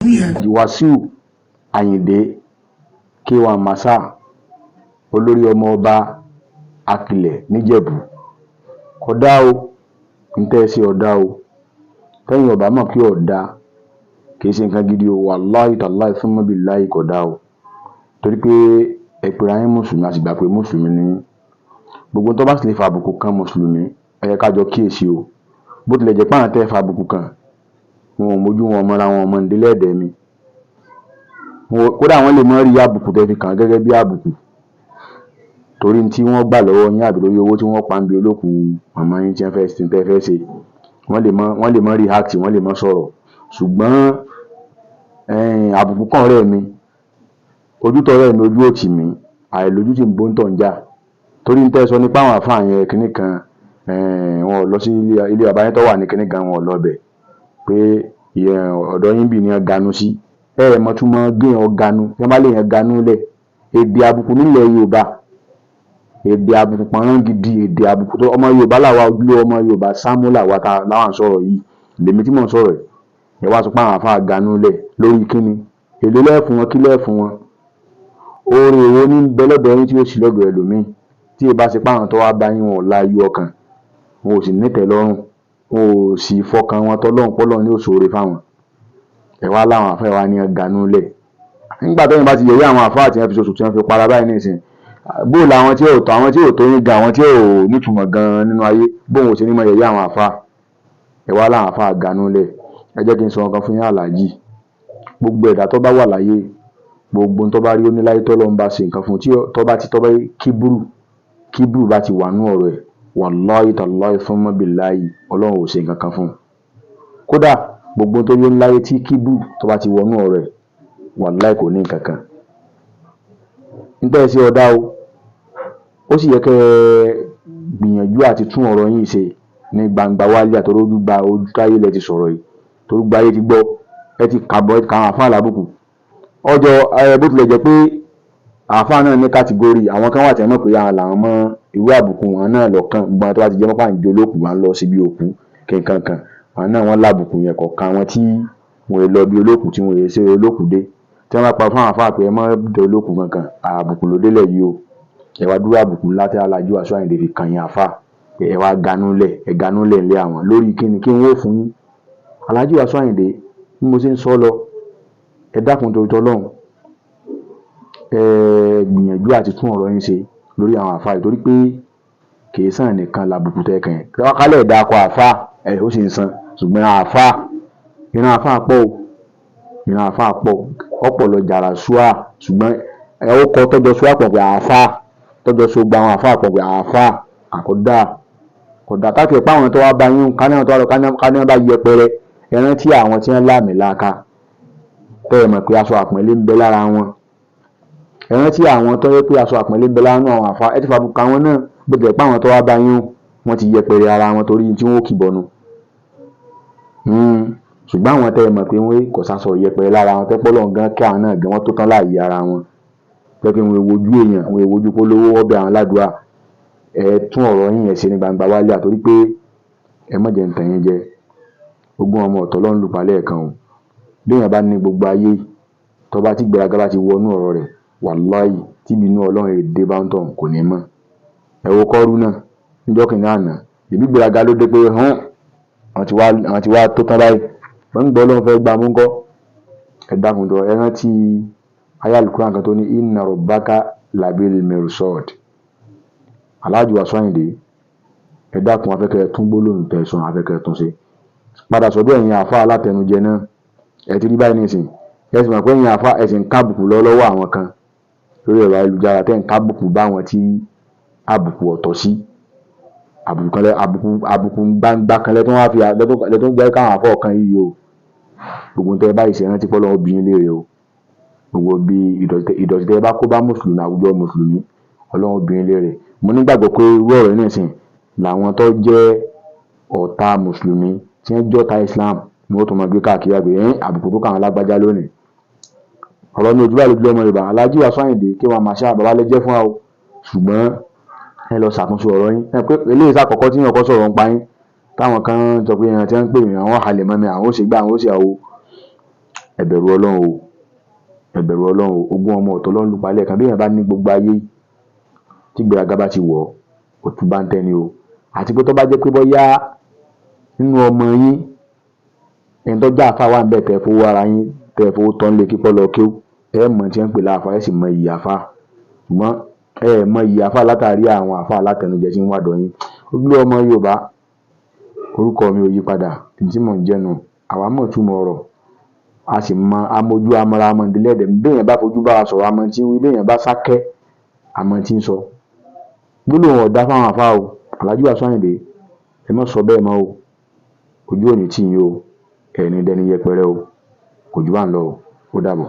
Wàsíù Àyìndé K1 Masaa olórí ọmọ ọba Akilẹ̀ níjẹ̀bú. Kódà o, ntẹ́ ṣe ọ̀dà o, tẹ́yìn ọba mọ̀ pé ọ̀dà kìí ṣe nǹkan gidi o, wàláhì tàláhì summa billahi kódà o, torí pé ẹ pera yín mùsùlùmí, a sì gbà pé mùsùlùmí ni gbogbo tó bá sì lè fa àbùkù kan mùsùlùmí ẹ yẹ ká jọ kíyèsí o. Bó tilẹ̀ jẹ́ pé àwọn tẹ́ fa àbùkù kan wọn ò mójú wọn mọ́ra wọn mọ́ ndélé ẹ̀dẹ̀ mi, kódà wọ́n lè mọ́ rí àbùkù tẹ́ fi kàn gẹ́gẹ́ bí àbùkù torí tí wọ́n gbà lọ́wọ́ yín àbí lórí owó tí wọ́n pa ń bi olókù màmá yín tí wọ́n fẹ́ ṣe, wọ́n lè mọ́ react, wọ́n lè mọ́ sọ̀rọ̀, ṣùgbọ́n àbùkù kan rẹ̀ mi, ojútọ̀ rẹ̀ mi ojú òtì mi, àìlójú tí ń bó ń tọ̀ ń jà torí ń tẹ́ sọ nípa àwọn àfáà yẹn kìíní kan wọn ò lọ sí ilé bàbá yẹn tó wà ní kìíní kan, wọn ò lọ bẹ̀ pé ọ̀dọ̀ yín bì ní wọn ganu sí mọ̀ tún mọ́ gbé yẹn ganu, tí wọ́n bá lè yẹn ganu lẹ̀ èdè àbùkù nílẹ̀ Yorùbá, èdè àbùkù pọ̀nrán gidi, èdè àbùkù tó ọmọ Yorùbá làwa, ojúlé ọmọ Yorùbá sámú làwa láwọn sọ̀rọ̀ yìí, lèmi tí mò ń sọ̀rọ̀ yìí ẹ wá sọ pé àwọn àfáà ganu lẹ̀ lórí kíni, èlò lẹ́ẹ̀fún wọn, kí lẹ́ẹ̀fún wọn, oore èwo ní bẹ lọ́dọ̀ yín tí ó sì lọ́dọ̀ ẹlòmíì tí ẹ bá ṣe pé àwọn tó wá bá yín wọn ò láyọ̀ ọkàn, wọn ò sì nítẹ̀ lọ́rùn, wọn ò sì fọkàn wọn tọ́lọ́run pọ́lọ́run ní òṣòre fáwọn, ẹ wá láwọn àfáà wa ní ganu lẹ̀. Nígbà tó yín bá ti yẹ̀yẹ́ àwọn àfáà tí wọ́n fi ṣoṣù tí wọ́n fi para báyìí nísìn, bóòlù àwọn tí ò tó yín gan, àwọn tí ò nítumọ̀ gan nínú ayé, bóun ò ṣe ní mọ yẹ̀yẹ́ àwọn àfáà, ẹ wá láwọn àfáà ganu lẹ̀. Ẹ jẹ́ kí n sọ nǹkan fún yín Àlàájì, gbogbo ẹ̀dá tó bá wà láyé, gbogbo tó bá rí ó ní láyé tọ́lọ́run bá ṣe nǹkan fún tí tó bá kíbùrù bá ti wà nú ọ̀rọ̀ ẹ̀, wàláhì tàláhì summa billahi Ọlọ́run ò ṣe nǹkan kan fún un. Kódà gbogbo tó yóò láyé tí kíbùrù tó bá ti wọnú ọ̀rọ̀ ẹ̀, wàláhì kò ní nǹkan kan. Nítorí sí ọ̀dà o, ó sì yẹ kẹ́ ẹ gbìyànjú àti tún ọ̀rọ̀ yín ṣe ní gbangba wálé àtọ́rọ́ ojú táyé lẹ ti sọ̀rọ̀ yìí, torí gbáyé ti gbọ́, ẹ ti kàbọ̀ àwọn àfáà lábùkù. Ọjọ́ bó tilẹ̀ jẹ́ pé àfáà náà ní kàtígórì, àwọn kan wà tí wọ́n mọ̀ pé àwọn làwọn mọ irú àbùkù wọn náà lọ́kàn, gbọ́n tó bá ti jẹ́ mọ́pá ìjọ olókù wà ń lọ síbi òkú kankan, àwọn náà wọ́n lábùkù yẹn kọ̀ọ̀kan, àwọn tí wọ́n lọ bí olókù tí wọ́n ṣe olókù dé, tí wọ́n bá pa fún àwọn àfáà pé ẹ mọ́ dẹ olókù kankan, àbùkù ló délẹ̀ yìí o. Ẹ wá dúró àbùkù ńlá tí Alhaji Wasiu Ayinde fi kàn yín àfáà, ẹ wá ganú lẹ̀ ńlẹ̀ àwọn lórí kíni, kí wọ́n ó fún yín. Alhaji Wasiu Ayinde bí mo ṣe ń sọ lọ, ẹ dákun torí tọ́lọ́run, ẹ gbìyànjú àti tún ọ̀rọ̀ yín ṣe lórí àwọn àfáà yìí, torí pé kìí sàn nìkan làbùkù tẹ́kàn yẹn, kálẹ̀ dákọ̀ àfáà ó sì ń san, ṣùgbọ́n àfáà ìran àfáà pọ̀ o, ìran àfáà pọ̀ ọ̀pọ̀ lọ jàrà ṣúà, ṣùgbọ́n ẹ ó kọ́ tọ́jọ́ ṣúà pọ̀ pé àfáà, tọ́jọ́ ṣó gba àwọn àfáà pọ̀ pé àfáà kódà káàkiri pé àwọn tó wá bá yín káníwọ̀n tó wá lọ káníwọ̀n bá yẹpẹrẹ, ẹ rántí àwọn tí wọ́n láàmì láàka tẹ́ ẹ mọ̀ pé aṣọ àpọ́nlé ń bẹ lára wọn, ẹ rántí àwọn tó yẹ pé aṣọ àpọ́nlé ń bẹ lára àwọn àfáà, ẹ ti fàbùkù àwọn náà, bó tilẹ̀ pé àwọn tó wá bá yín wọ́n ti yẹpẹrẹ ara wọn torí tí wọ́n ó kì bọnu, ṣùgbọ́n àwọn tẹ́ ẹ mọ̀ pé wọ́n kò sásọ yẹpẹrẹ lára wọn, tẹ́pọ́ lọ́n gan kí àwọn náà gan wọ́n tó tán láàyè ara wọn, pé wọn èwojú èèyàn, wọn èwojú polówó ọbẹ̀ àwọn ládùúgbà. Ẹ tún ọ̀rọ̀ yín yẹn ṣe ní gbangba wálé àtorí pé ẹ má jẹ́ ń tàn yín jẹ, ogún ọmọ ọ̀tọ̀ ló ń lù palẹ̀ kan o. Bí èèyàn bá ní gbogbo ayé tó bá ti gbéraga bá ti wọnú ọ̀rọ̀ rẹ̀, wàláhì tí ìbínú Ọlọ́run èdè bá ń tàn kò ní mọ̀. Ẹ wo Kọ́rú náà níjọ́ kìnìún àná, ìbí gbéraga ló dé pé àwọn ti wá tó tán báyìí, wọ́n ń gbọ́ Ọlọ́run fẹ́ gbà mú ńkọ́. Ẹ dákun tó ẹ rántí ayé Al-Qur'an kan tó ní inna rabbaka labil mirsad. Alhaji Wasiu Ayinde ẹ dákun afẹ́kẹ́ tún gbólóhùn tẹ̀sán, afẹ́kẹ́ tún ṣe padà sọ́dọ̀ ẹ̀yin àfáà alátẹnujẹ náà, ẹ ti rí báyìí nísìn, ẹ sì mọ̀ pé ẹ̀yin àfáà ẹ sì ń kábùkù lọ́wọ́ àwọn kan lórí ẹ̀rọ ayélujára, tẹ́ ń kábùkù bá wọn tí àbùkù ọ̀tọ̀ sí, àbùkù gbangba kan lẹ́tọ́ wá fi lẹ́tọ́ jẹ́ káwọn àfáà kan yìí o. Gbogbo tẹ́ báyìí ṣe rántí pọ́lọ́ obìnrin léèrè o, gbogbo bí ìdọ̀tí tẹ́ bá kó bá mùsùlùmí àwùjọ mùsùlùmí Ọlọ́run obìnrin léèrè. Mo nígbàgbọ́ pé irú ọ̀rọ̀ yìí nìsín làwọn tó jẹ́ ọ̀tá mùsùlùmí tí wọ́n jọ́ta Islam ni wọ́n tó máa gbé káàkiri àgbẹ̀ àbùkù tó kàn án lágbájá lónìí. Ọ̀rọ̀ ní ojúbà lójú ọmọ Yorùbá, Alhaji Wasiu Ayinde K1 Masaa bàbá lẹ́jẹ́ fún wa o, ṣùgbọ́n ẹ lọ ṣàtúnṣe ọ̀rọ̀ yín. Ẹ pé eléyìí sàkọ́kọ́ tí yàn kọ́ sọ̀rọ̀ ń pa yín, táwọn kan sọ pé ẹran tí wọ́n ń pè mí àwọn halẹ̀ mọ́ mi, àwọn ò ṣe gbá àwọn ò ṣe àwo. ẹ bẹ̀rù Ọlọ́run o, ẹ bẹ̀rù Ọlọ́run o. Ogún ọmọ ọ̀tọ̀ ló ń lupa lẹ́ẹ̀kan. Bí èèyàn bá ní gbogbo ayé tí ìgbéraga bá ti wọ̀ ó tún bá ń tẹ́ni o. Àti pé tó bá jẹ́ pé bóyá nínú ọmọ yín ẹni tó jẹ́ àfáà wà níbẹ̀ tẹ́ fowó ara yín tẹ́ fowó tọ́ nílé kíkọ́ lọ kéwú, ẹ mọ̀ tí wọ́n ń pè láàfáà, ẹ sì mọ iyì àfáà. Ṣùgbọ́n ẹ mọ iyì àfáà látàrí àwọn àfáà alátẹnujẹ tí ń wà dọ̀ yín. Ojúlówó ọmọ Yorùbá, orúkọ mi ò yí padà, tí mò ń jẹ́ nu. Àwa mọ̀ túmọ̀ ọ̀rọ̀, a sì mọ amójú amọ̀ra amọ̀délẹ́dẹ̀. Bí èèyàn bá fojú bá wa sọ̀rọ̀ àmọ́ tí ń wí, bí èèyàn bá sákẹ́ àmọ́ tí ń sọ. Gbólóhùn ọ̀dá fáwọn àfáà o. Alhaji Wasiu Ayinde, ẹ má sọ bẹ́ẹ̀ mọ́ o. Ojú ò ní tì yín o, ẹni dẹni yẹpẹrẹ o. Kò jù bá ń lọ o. Ó dàbọ̀.